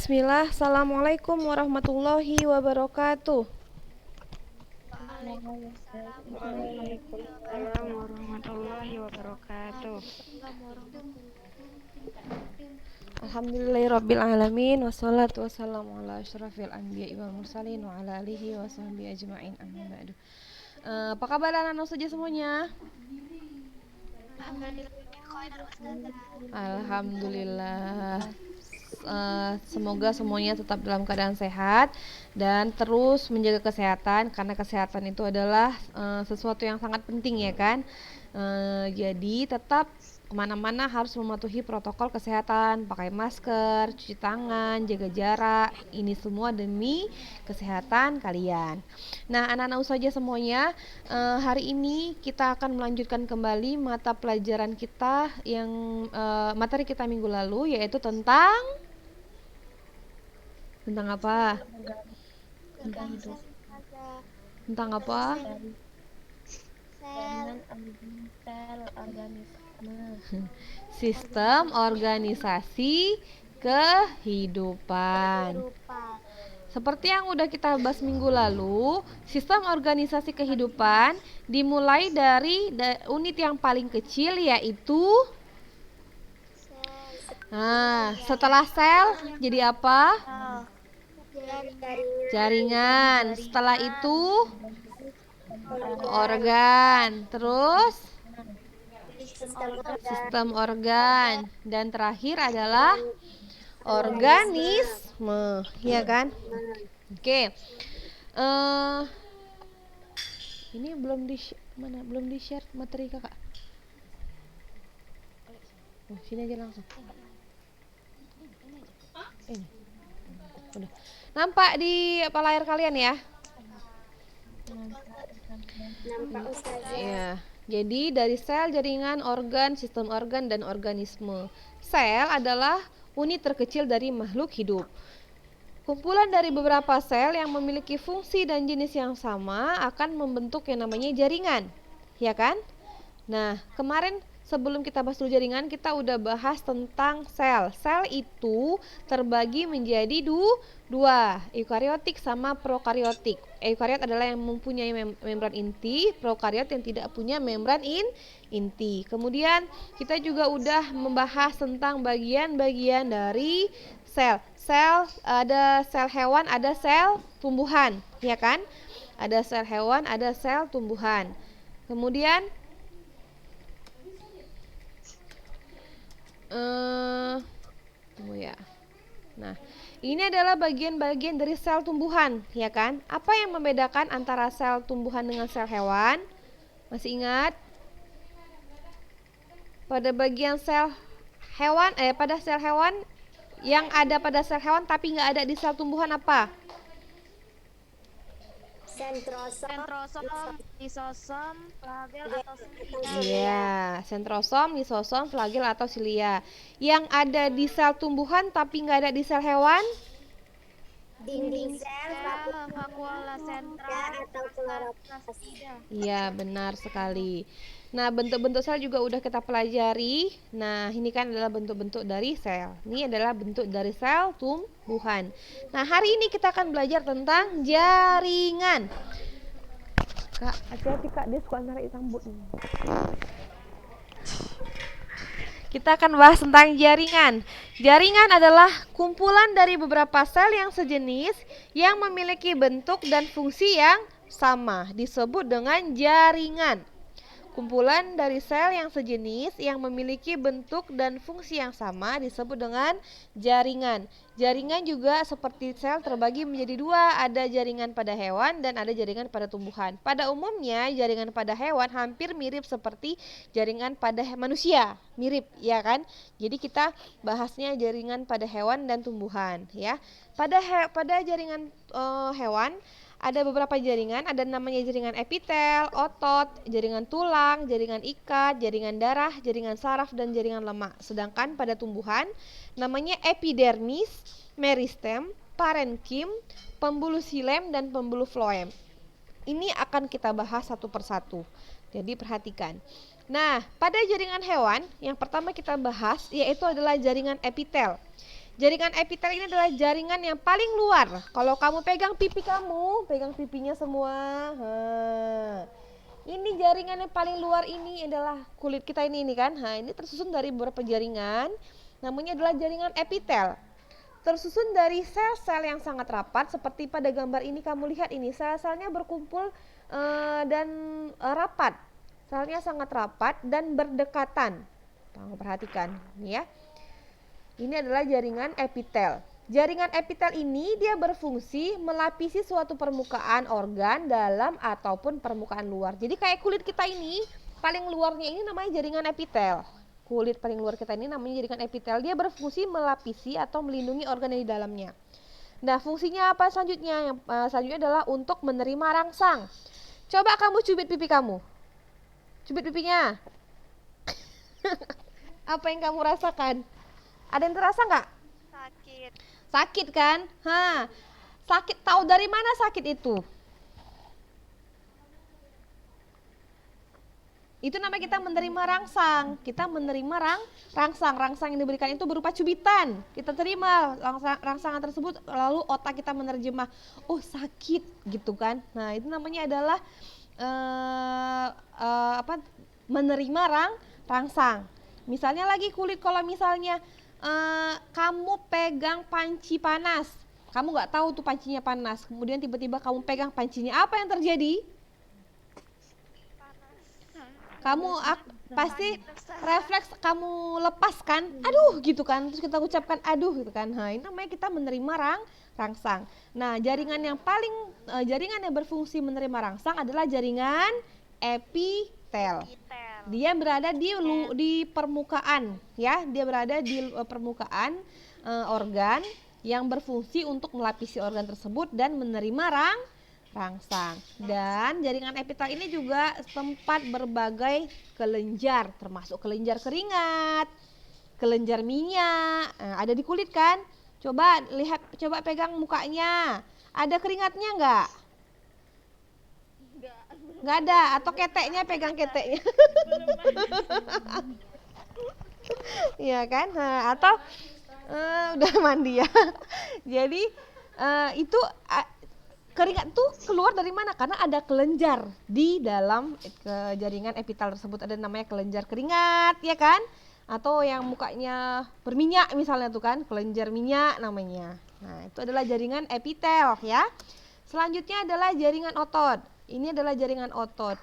Bismillah. Assalamualaikum warahmatullahi wabarakatuh. Waalaikumsalam warahmatullahi wabarakatuh. Alhamdulillahirabbil alamin wassalatu wassalamu ala asyrafil anbiya'i wal mursalin wa ala alihi wa sahbihi ajmain. Amma ba'du. Apa kabar anak-anak saja semuanya? Alhamdulillah. Semoga semuanya tetap dalam keadaan sehat dan terus menjaga kesehatan, karena kesehatan itu adalah sesuatu yang sangat penting, ya kan. Jadi tetap kemana-mana harus mematuhi protokol kesehatan, pakai masker, cuci tangan, jaga jarak. Ini semua demi kesehatan kalian. Nah, anak-anak saja semuanya, hari ini kita akan melanjutkan kembali mata pelajaran kita yang materi kita minggu lalu, yaitu tentang apa? Tentang apa? Sistem organisasi kehidupan. Seperti yang udah kita bahas minggu lalu, sistem organisasi kehidupan dimulai dari unit yang paling kecil, yaitu setelah sel jadi apa? Jaringan. Setelah itu organ. Terus sistem organ. Dan terakhir adalah organisme, ya kan? Oke. Ini belum di share materi kakak. Sini aja langsung. Ini. Udah. Nampak di layar kalian ya? Nampak Ustazah. Ya. Jadi dari sel, jaringan, organ, sistem organ, dan organisme. Sel adalah unit terkecil dari makhluk hidup. Kumpulan dari beberapa sel yang memiliki fungsi dan jenis yang sama akan membentuk yang namanya jaringan, ya kan? Nah, kemarin sebelum kita bahas dulu jaringan, kita udah bahas tentang sel. Sel itu terbagi menjadi dua, eukariotik sama prokariotik. Eukariot adalah yang mempunyai membran inti, prokariot yang tidak punya membran inti. Kemudian kita juga udah membahas tentang bagian-bagian dari sel. Sel, ada sel hewan, ada sel tumbuhan, ya kan? Ada sel hewan, ada sel tumbuhan. Kemudian tunggu ya. Nah, ini adalah bagian-bagian dari sel tumbuhan, ya kan? Apa yang membedakan antara sel tumbuhan dengan sel hewan? Masih ingat? Pada bagian sel hewan, pada sel hewan yang ada pada sel hewan tapi nggak ada di sel tumbuhan apa? Sentrosom, lisosom, flagel atau silia. Iya, sentrosom, lisosom, flagel atau silia. Yang ada di sel tumbuhan tapi nggak ada di sel hewan? Dinding sel, vakuola sentral, atau chloroplastida. Iya, benar sekali. Nah, bentuk-bentuk sel juga udah kita pelajari. Nah, ini kan adalah bentuk-bentuk dari sel. Ini adalah bentuk dari sel tumbuhan. Nah, hari ini kita akan belajar tentang jaringan. Kak, hati-hati Kak, dia suka narik rambut. Kita akan bahas tentang jaringan. Jaringan adalah kumpulan dari beberapa sel yang sejenis yang memiliki bentuk dan fungsi yang sama, disebut dengan jaringan. Kumpulan dari sel yang sejenis yang memiliki bentuk dan fungsi yang sama disebut dengan jaringan. Jaringan juga seperti sel terbagi menjadi dua, ada jaringan pada hewan dan ada jaringan pada tumbuhan. Pada umumnya jaringan pada hewan hampir mirip seperti jaringan pada manusia, mirip, ya kan? Jadi kita bahasnya jaringan pada hewan dan tumbuhan, ya. Pada jaringan hewan ada beberapa jaringan, ada namanya jaringan epitel, otot, jaringan tulang, jaringan ikat, jaringan darah, jaringan saraf, dan jaringan lemak. Sedangkan pada tumbuhan namanya epidermis, meristem, parenkim, pembuluh xilem, dan pembuluh floem. Ini akan kita bahas satu persatu. Jadi perhatikan. Nah, pada jaringan hewan yang pertama kita bahas yaitu adalah jaringan epitel. Jaringan epitel ini adalah jaringan yang paling luar. Kalau kamu pegang pipi kamu, pegang pipinya semua. Ini jaringan yang paling luar ini adalah kulit kita ini kan. Ini tersusun dari beberapa jaringan. Namanya adalah jaringan epitel. Tersusun dari sel-sel yang sangat rapat seperti pada gambar ini kamu lihat ini sel-selnya berkumpul dan rapat. Selnya sangat rapat dan berdekatan. Kamu perhatikan ini ya. Ini adalah jaringan epitel. Jaringan epitel ini dia berfungsi melapisi suatu permukaan organ dalam ataupun permukaan luar. Jadi kayak kulit kita ini, paling luarnya ini namanya jaringan epitel. Kulit paling luar kita ini namanya jaringan epitel. Dia berfungsi melapisi atau melindungi organ yang di dalamnya. Nah, fungsinya apa selanjutnya? Yang selanjutnya adalah untuk menerima rangsang. Coba kamu cubit pipi kamu. Cubit pipinya. Apa yang kamu rasakan? Ada yang terasa nggak? Sakit. Sakit kan? Sakit, tahu dari mana sakit itu? Itu namanya kita menerima rangsang. Kita menerima rangsang. Rangsang yang diberikan itu berupa cubitan. Kita terima rangsangan tersebut, lalu otak kita menerjemah, oh sakit gitu kan. Nah, itu namanya adalah menerima rangsang. Misalnya lagi kulit, kalau misalnya kamu pegang panci panas, kamu nggak tahu tuh pancinya panas, kemudian tiba-tiba kamu pegang pancinya, apa yang terjadi? Kamu pasti refleks kamu lepaskan, aduh gitu kan, terus kita ucapkan aduh gitu kan. Nah, ini namanya kita menerima rangsang. Nah, jaringan yang berfungsi menerima rangsang adalah jaringan epitel. Dia berada di permukaan, ya. Dia berada di permukaan organ yang berfungsi untuk melapisi organ tersebut dan menerima rangsang. Dan jaringan epitel ini juga tempat berbagai kelenjar, termasuk kelenjar keringat, kelenjar minyak. Ada di kulit kan? Coba lihat, coba pegang mukanya. Ada keringatnya enggak? Nggak ada, atau keteknya, pegang keteknya. Iya kan? Atau udah mandi ya. Jadi itu keringat tuh keluar dari mana? Karena ada kelenjar di dalam jaringan epitel tersebut, ada namanya kelenjar keringat, ya kan? Atau yang mukanya berminyak misalnya tuh kan, kelenjar minyak namanya. Nah, itu adalah jaringan epitel ya. Selanjutnya adalah jaringan otot. Ini adalah jaringan otot.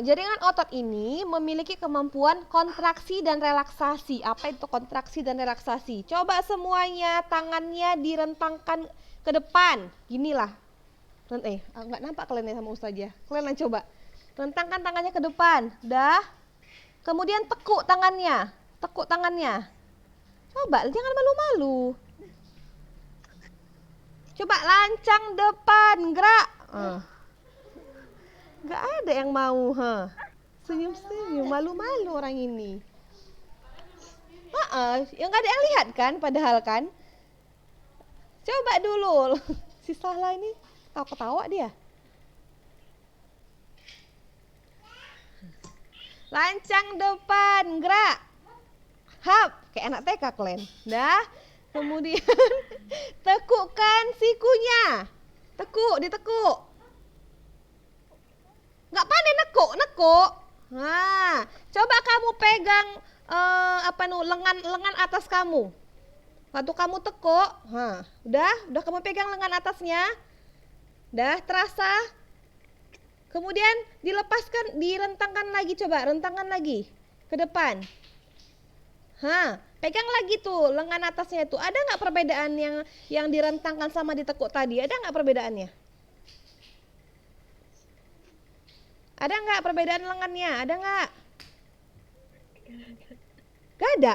Jaringan otot ini memiliki kemampuan kontraksi dan relaksasi. Apa itu kontraksi dan relaksasi? Coba semuanya tangannya direntangkan ke depan. Ginilah. Nggak nampak kalian sama Ustazah. Kalian coba. Rentangkan tangannya ke depan. Dah. Kemudian tekuk tangannya. Tekuk tangannya. Coba, jangan malu-malu. Coba lancang depan, gerak. Gak ada yang mau, senyum-senyum, malu-malu orang ini. Yang gak ada yang lihat kan, padahal kan. Coba dulu, si Sahla ini ketawa dia. Lancang depan, gerak. Hap, kayak anak TK kalian. Dah. Kemudian tekukkan sikunya. Ditekuk. Nggak pandai nekuk. Coba kamu pegang lengan atas kamu. Waktu kamu tekuk, udah kamu pegang lengan atasnya. Dah terasa. Kemudian dilepaskan, direntangkan lagi, coba rentangkan lagi ke depan. Pegang lagi tuh lengan atasnya itu. Ada nggak perbedaan yang direntangkan sama ditekuk tadi? Ada nggak perbedaannya? Ada nggak perbedaan lengannya? Ada nggak? Gak ada.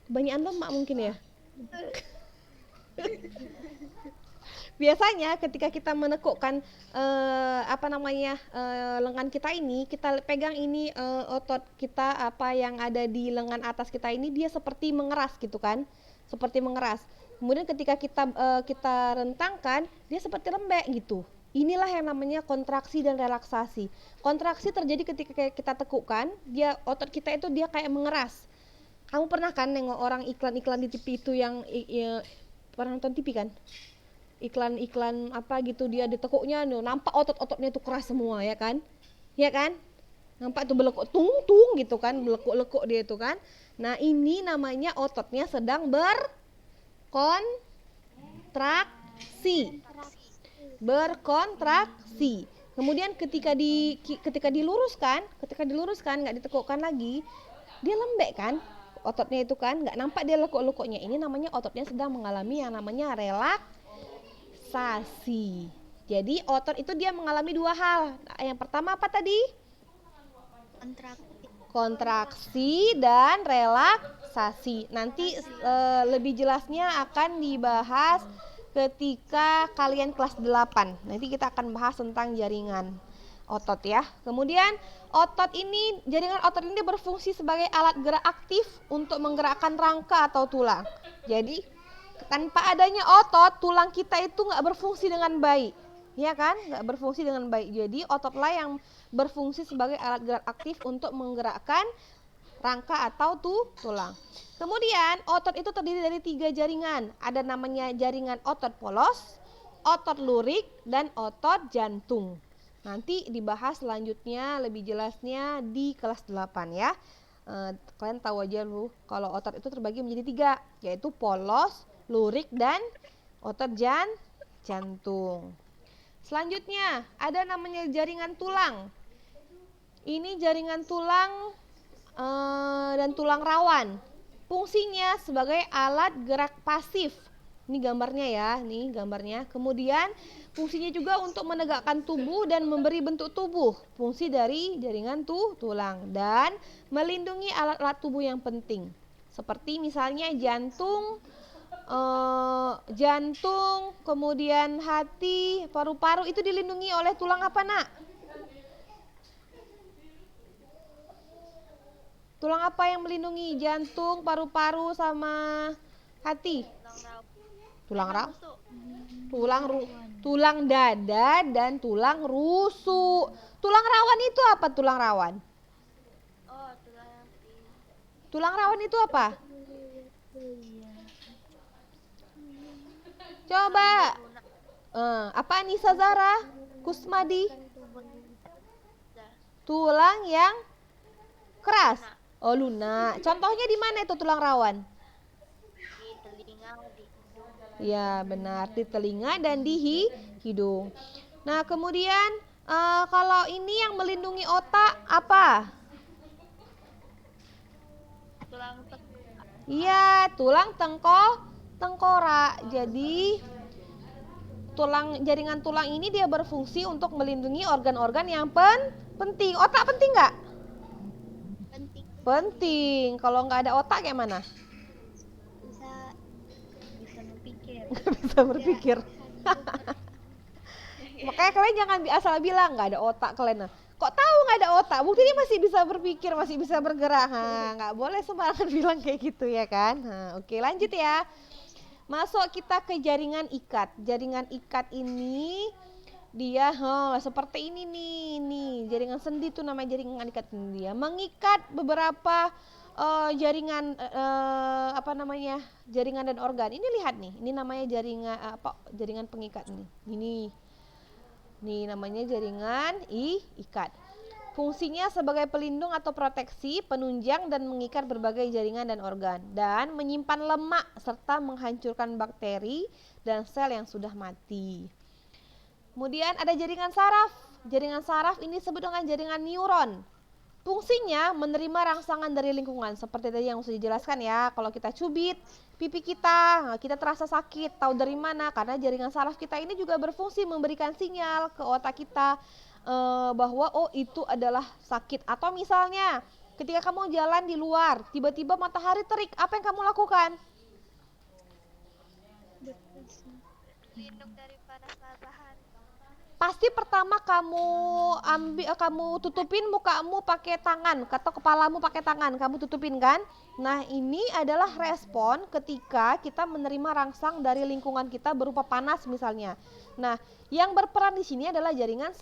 Kebanyakan lemak mungkin ya. Biasanya ketika kita menekukkan lengan kita ini, kita pegang ini otot kita apa yang ada di lengan atas kita ini, dia seperti mengeras gitu kan, seperti mengeras. Kemudian ketika kita rentangkan, dia seperti lembek gitu. Inilah yang namanya kontraksi dan relaksasi. Kontraksi terjadi ketika kita tekukkan, otot kita itu dia kayak mengeras. Kamu pernah kan nengok orang iklan-iklan di TV itu yang pernah nonton TV kan? Iklan-iklan apa gitu, dia ditekuknya nampak otot-ototnya itu keras semua ya kan? Ya kan? Nampak tuh belekuk tung gitu kan, belekuk-lekuk dia itu kan. Nah, ini namanya ototnya sedang berkontraksi. Berkontraksi. Kemudian ketika diluruskan nggak ditekukkan lagi, dia lembek kan? Ototnya itu kan nggak nampak dia lekuk-lekuknya. Ini namanya ototnya sedang mengalami yang namanya relaksasi. Jadi otot itu dia mengalami dua hal. Yang pertama apa tadi? Kontraksi dan relaksasi. Nanti lebih jelasnya akan dibahas ketika kalian kelas 8. Nanti kita akan bahas tentang jaringan otot ya. Kemudian jaringan otot ini berfungsi sebagai alat gerak aktif untuk menggerakkan rangka atau tulang. Jadi tanpa adanya otot, tulang kita itu nggak berfungsi dengan baik. Ya kan? Nggak berfungsi dengan baik. Jadi ototlah yang berfungsi sebagai alat gerak aktif untuk menggerakkan rangka atau tulang. Kemudian otot itu terdiri dari 3 jaringan. Ada namanya jaringan otot polos, otot lurik, dan otot jantung. Nanti dibahas selanjutnya lebih jelasnya di kelas 8 ya. Kalian tahu aja lu kalau otot itu terbagi menjadi 3, yaitu polos, lurik, dan otot jantung. Selanjutnya ada namanya jaringan tulang. Ini jaringan tulang dan tulang rawan. Fungsinya sebagai alat gerak pasif. Ini gambarnya ya, nih gambarnya. Kemudian fungsinya juga untuk menegakkan tubuh dan memberi bentuk tubuh. Fungsi dari jaringan tulang dan melindungi alat-alat tubuh yang penting. Seperti misalnya jantung, kemudian hati, paru-paru itu dilindungi oleh tulang apa, Nak? Tulang apa yang melindungi jantung, paru-paru sama hati? Tulang dada dan tulang rusuk. Tulang rawan itu apa tulang rawan? Tulang rawan itu apa? Coba. Apa Anissa Zara? Kusmadi? Tulang yang keras. Oh, lunak. Contohnya di mana itu tulang rawan? Di telinga, di hidung. Ya, benar. Di telinga dan di hidung. Nah, kemudian kalau ini yang melindungi otak apa? Tulang Iya, tulang tengkorak. Jadi jaringan tulang ini dia berfungsi untuk melindungi organ-organ yang penting. Otak penting nggak? Penting. Kalau nggak ada otak kayak mana? Bisa berpikir. Bisa berpikir. Makanya kalian jangan asal bilang nggak ada otak kalian. Kok tahu nggak ada otak? Bukti dia masih bisa berpikir, masih bisa bergerak. Nggak boleh sembarangan bilang kayak gitu ya kan. Oke, lanjut ya. Masuk kita ke jaringan ikat. Jaringan ikat ini dia seperti ini nih jaringan sendi tuh namanya jaringan ikat sendi. Dia mengikat beberapa jaringan jaringan dan organ. Ini lihat nih, ini namanya jaringan pengikat nih. Ini namanya jaringan ikat. Fungsinya sebagai pelindung atau proteksi, penunjang dan mengikat berbagai jaringan dan organ dan menyimpan lemak serta menghancurkan bakteri dan sel yang sudah mati. Kemudian ada jaringan saraf. Jaringan saraf ini disebut dengan jaringan neuron. Fungsinya menerima rangsangan dari lingkungan. Seperti tadi yang sudah dijelaskan ya. Kalau kita cubit pipi kita terasa sakit. Tahu dari mana? Karena jaringan saraf kita ini juga berfungsi memberikan sinyal ke otak kita bahwa itu adalah sakit. Atau misalnya ketika kamu jalan di luar, tiba-tiba matahari terik, apa yang kamu lakukan? Lindung dari panas matahari. Pasti pertama kamu tutupin mukamu pakai tangan atau kepalamu pakai tangan, kamu tutupin kan? Nah, ini adalah respon ketika kita menerima rangsang dari lingkungan kita berupa panas misalnya. Nah, yang berperan di sini adalah jaringan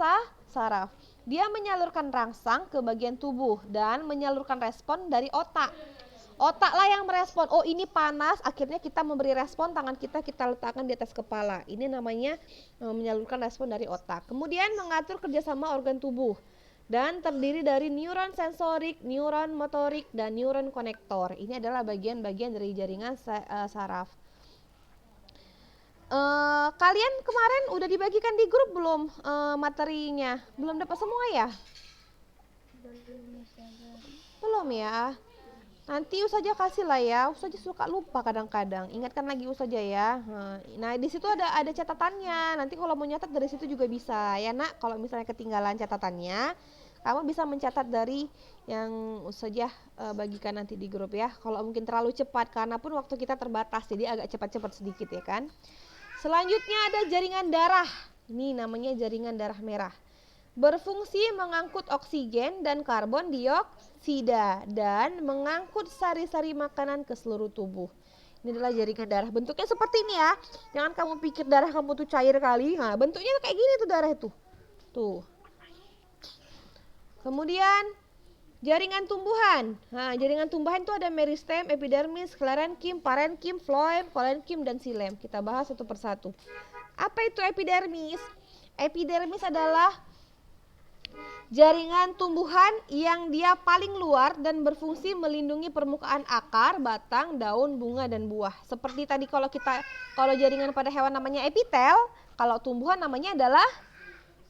saraf. Dia menyalurkan rangsang ke bagian tubuh dan menyalurkan respon dari otak. Otaklah yang merespon. Oh, ini panas, akhirnya kita memberi respon, tangan kita letakkan di atas kepala. Ini namanya menyalurkan respon dari otak. Kemudian mengatur kerjasama organ tubuh dan terdiri dari neuron sensorik, neuron motorik, dan neuron konektor. Ini adalah bagian-bagian dari jaringan saraf. Kalian kemarin udah dibagikan di grup belum materinya? Belum dapat semua ya? Belum ya? Nanti Ustazah kasih lah ya. Ustazah suka lupa kadang-kadang. Ingatkan lagi Ustazah ya. Nah, di situ ada catatannya. Nanti kalau mau nyatat dari situ juga bisa ya, Nak. Kalau misalnya ketinggalan catatannya, kamu bisa mencatat dari yang Ustazah bagikan nanti di grup ya. Kalau mungkin terlalu cepat, karena pun waktu kita terbatas, jadi agak cepat-cepat sedikit ya kan. Selanjutnya ada jaringan darah. Ini namanya jaringan darah merah. Berfungsi mengangkut oksigen dan karbon dioksida dan mengangkut sari-sari makanan ke seluruh tubuh. Ini adalah jaringan darah. Bentuknya seperti ini ya. Jangan kamu pikir darah kamu tuh cair kali. Nah, bentuknya kayak gini tuh darah itu. Tuh. Kemudian jaringan tumbuhan. Nah, jaringan tumbuhan itu ada meristem, epidermis, sklerenkim, parenkim, floem, kolenkim, dan silem. Kita bahas satu persatu. Apa itu epidermis? Epidermis adalah jaringan tumbuhan yang dia paling luar dan berfungsi melindungi permukaan akar, batang, daun, bunga, dan buah. Seperti tadi kalau jaringan pada hewan namanya epitel, kalau tumbuhan namanya adalah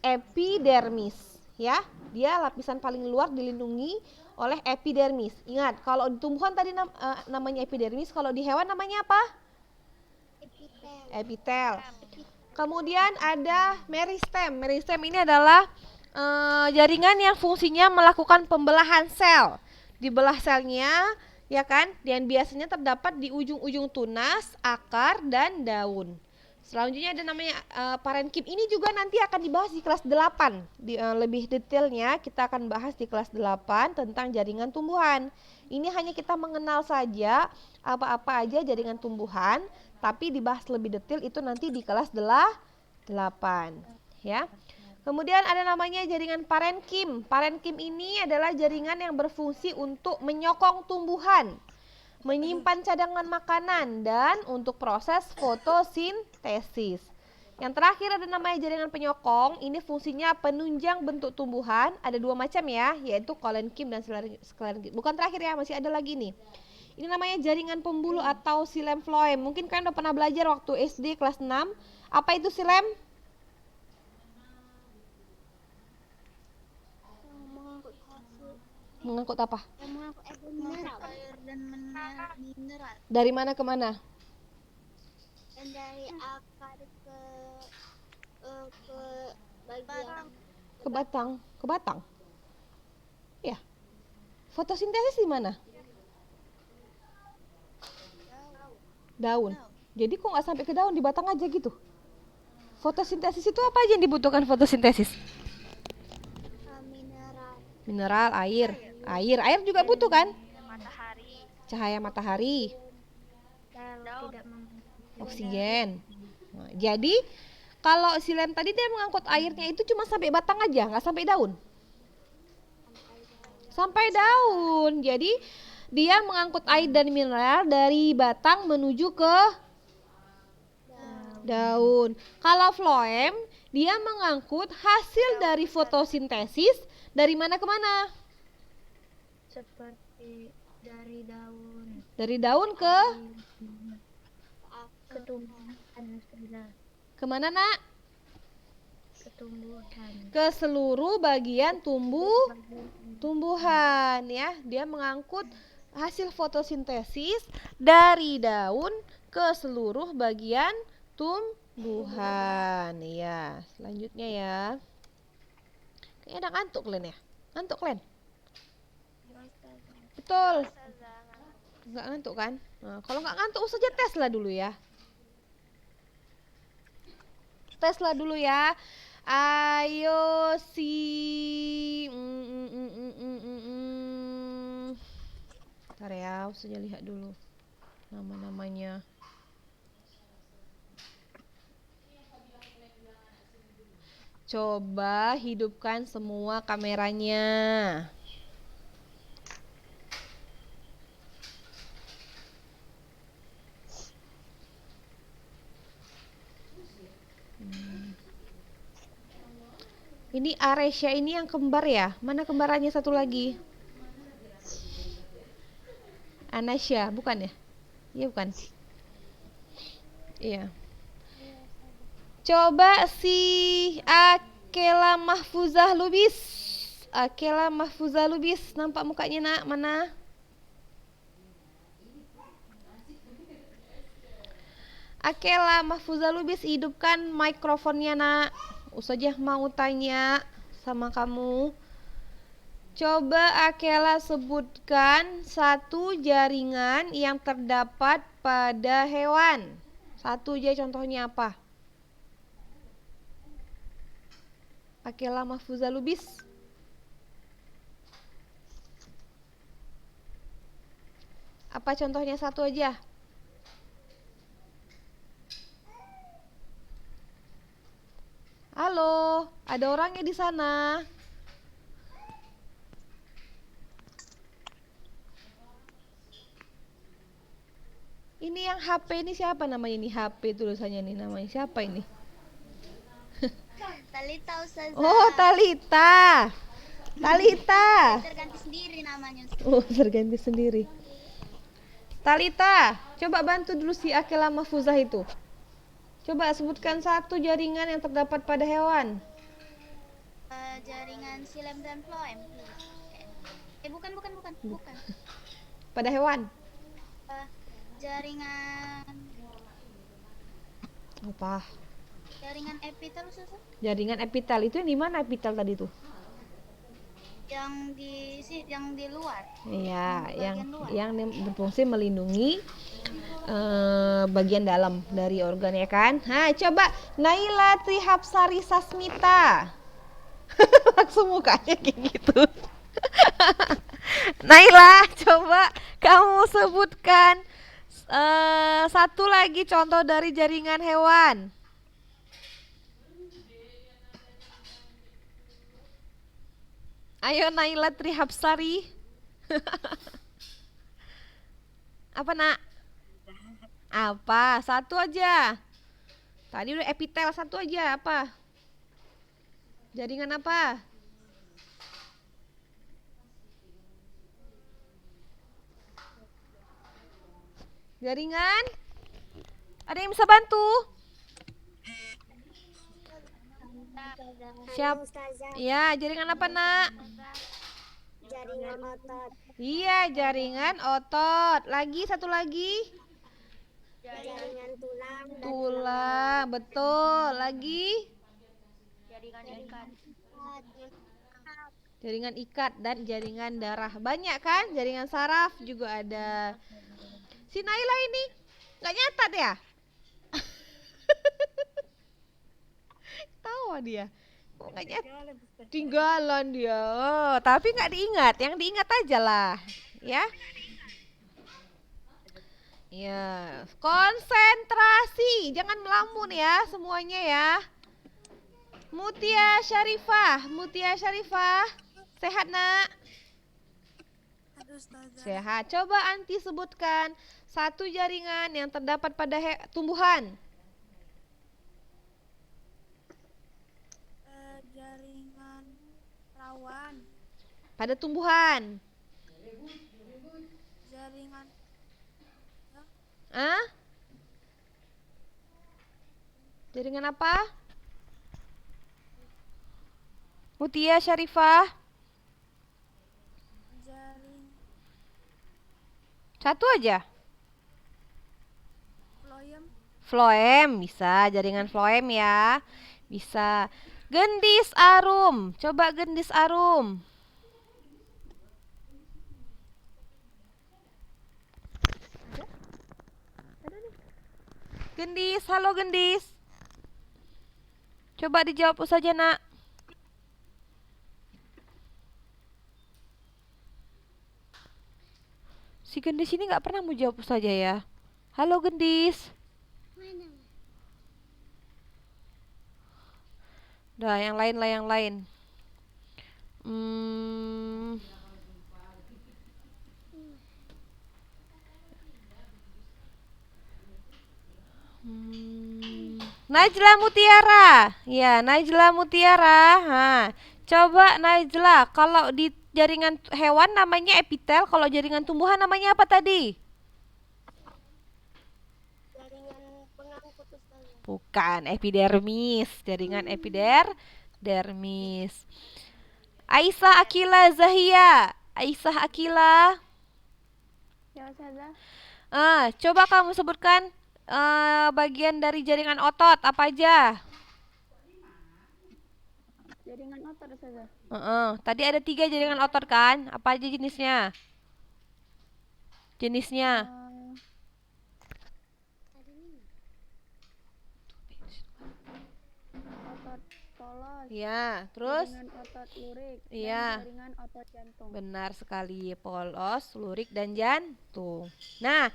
epidermis. Ya, dia lapisan paling luar dilindungi oleh epidermis. Ingat, kalau di tumbuhan tadi namanya epidermis, kalau di hewan namanya apa? Epitel. Kemudian ada meristem. Meristem ini adalah jaringan yang fungsinya melakukan pembelahan sel. Dibelah selnya, ya kan? Dan biasanya terdapat di ujung-ujung tunas, akar, dan daun. Selanjutnya ada namanya parenkim. Ini juga nanti akan dibahas di kelas 8. Lebih detailnya kita akan bahas di kelas 8 tentang jaringan tumbuhan. Ini hanya kita mengenal saja apa-apa aja jaringan tumbuhan, tapi dibahas lebih detail itu nanti di kelas 8, ya. Kemudian ada namanya jaringan parenkim. Parenkim ini adalah jaringan yang berfungsi untuk menyokong tumbuhan, menyimpan cadangan makanan, dan untuk proses fotosintesis. Yang terakhir ada namanya jaringan penyokong. Ini fungsinya penunjang bentuk tumbuhan. Ada 2 macam ya, yaitu kolenkim dan sklerenkim. Bukan terakhir ya, masih ada lagi nih. Ini namanya jaringan pembuluh atau silem floem. Mungkin kalian udah pernah belajar waktu SD kelas 6. Apa itu silem? Mengangkut apa? Air dan mineral. Dari mana ke mana? Dan dari akar ke bagian Ke batang. Ke batang? Ya. Fotosintesis di mana? Daun. Jadi kok nggak sampai ke daun, di batang aja gitu? Fotosintesis itu apa aja yang dibutuhkan fotosintesis? Mineral, air. Air juga butuh kan? matahari. Cahaya matahari, oksigen. Nah, jadi kalau silem tadi dia mengangkut airnya itu cuma sampai batang aja, nggak sampai daun. Sampai daun. Jadi dia mengangkut air dan mineral dari batang menuju ke daun. Kalau floem dia mengangkut hasil dari fotosintesis dari mana ke mana? Seperti dari daun Dari daun ke tumbuhan. kemana, Nak? Ke tumbuhan. Ke seluruh bagian tumbuhan ya. Dia mengangkut hasil fotosintesis dari daun ke seluruh bagian tumbuhan ya. Selanjutnya ya. Kayaknya ada ngantuk kalian ya? Ngantuk kalian? Betul. Nggak ngantuk kan? Nah, kalau nggak ngantuk saja teslah dulu ya. Teslah dulu ya. Ayo si Bentar ya, usahanya lihat dulu nama-namanya. Coba hidupkan semua kameranya. Ini Aresya ini yang kembar ya? Mana kembarannya satu lagi? Anasya, bukan ya? Iya bukan? Iya. Coba si Akela Mahfuzah Lubis. Akela Mahfuzah Lubis, nampak mukanya nak? Mana? Akela Mahfuzah Lubis, hidupkan mikrofonnya nak. Ustazah mau tanya sama kamu. Coba Akela sebutkan satu jaringan yang terdapat pada hewan. Satu aja contohnya apa? Akela Mahfuzah Lubis. Apa contohnya satu aja? Halo, ada orangnya di sana. Ini yang HP ini siapa namanya ini? HP tulisannya nih namanya siapa ini? Talita Ustazah. Oh, Talita. Talita. Terganti sendiri namanya. Oh, terganti sendiri. Talita, coba bantu dulu si Akela Mahfuzah itu. Coba sebutkan satu jaringan yang terdapat pada hewan. Jaringan silem dan floem. Bukan. Pada hewan. Jaringan Apa? jaringan epitel Ustazah. Jaringan epitel itu yang di mana epitel tadi tuh? Yang di luar. Iya, Bagian luar. yang berfungsi melindungi bagian dalam dari organ ya kan? Nah, coba Naila Trihapsari Sasmita. Langsung mukanya kayak gitu. Naila, coba kamu sebutkan satu lagi contoh dari jaringan hewan. Ayo Naila Trihapsari. Apa nak? Apa? Satu aja. Tadi udah epitel, satu aja. Apa? Jaringan apa? Jaringan? Ada yang bisa bantu? Siap. Ya, jaringan apa nak? Jaringan otot. Iya, jaringan otot. Lagi satu lagi. Jaringan tulang. Tulang, betul. Lagi Jaringan ikat. jaringan ikat dan jaringan darah. Banyak kan? Jaringan saraf juga ada. Si Naila ini nggak nyatat ya? Tahu dia. Kok nggak nyatat? Tinggalan dia. Oh, tapi nggak diingat. Yang diingat aja lah, ya. Ya, konsentrasi, jangan melamun ya semuanya ya. Mutia Syarifah, sehat nak? Sehat. Coba Anti sebutkan satu jaringan yang terdapat pada tumbuhan. Jaringan rawan. Pada tumbuhan. Jaringan Ah? Jaringan apa? Mutia Syarifah. Satu aja. Floem bisa, jaringan floem ya. Bisa. Gendis arum. Coba gendis arum. Gendis, halo Gendis. Coba dijawab saja nak. Si Gendis ini nggak pernah mau jawab saja ya. Halo Gendis. Dah, yang lain lah yang lain. Najla Mutiara. Ya, Najla Mutiara. Nah, coba Najla, kalau di jaringan hewan namanya epitel, kalau jaringan tumbuhan namanya apa tadi? Jaringan pengangkut Ustazah. Bukan, epidermis. Jaringan epidermis. Aisyah Akila Zahia. Aisyah Akila. Ya Ustazah. Coba kamu sebutkan bagian dari jaringan otot apa aja? Jaringan otot Ustazah. Tadi ada 3 jaringan otot kan? Apa aja jenisnya? Jenisnya? Otot polos. Ya, terus? Jaringan otot lurik. Iya. Dan jaringan otot jantung. Benar sekali, polos, lurik, dan jantung. Nah,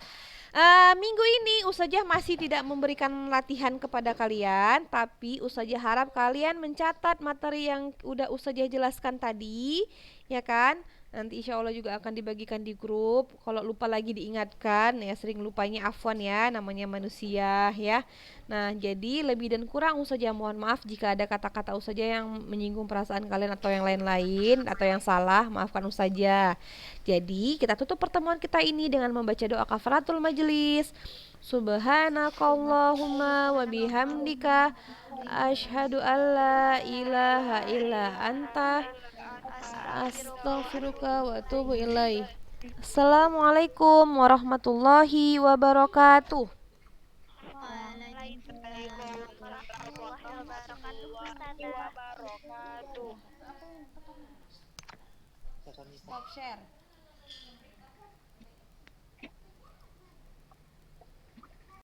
minggu ini Ustazah masih tidak memberikan latihan kepada kalian, tapi Ustazah harap kalian mencatat materi yang udah Ustazah jelaskan tadi, ya kan? Nanti insya Allah juga akan dibagikan di grup. Kalau lupa lagi diingatkan, ya sering lupanya afwan ya, namanya manusia ya. Nah, jadi lebih dan kurang Ustazah mohon maaf jika ada kata-kata Ustazah yang menyinggung perasaan kalian atau yang lain-lain atau yang salah, maafkan Ustazah. Jadi, kita tutup pertemuan kita ini dengan membaca doa kafaratul majelis. Subhanakallahumma wa bihamdika asyhadu alla ilaha illa anta astaghfiruka wa atubu ilaih. Assalamualaikum warahmatullahi wabarakatuh. Waalaikumsalam warahmatullahi wabarakatuh. Stop share.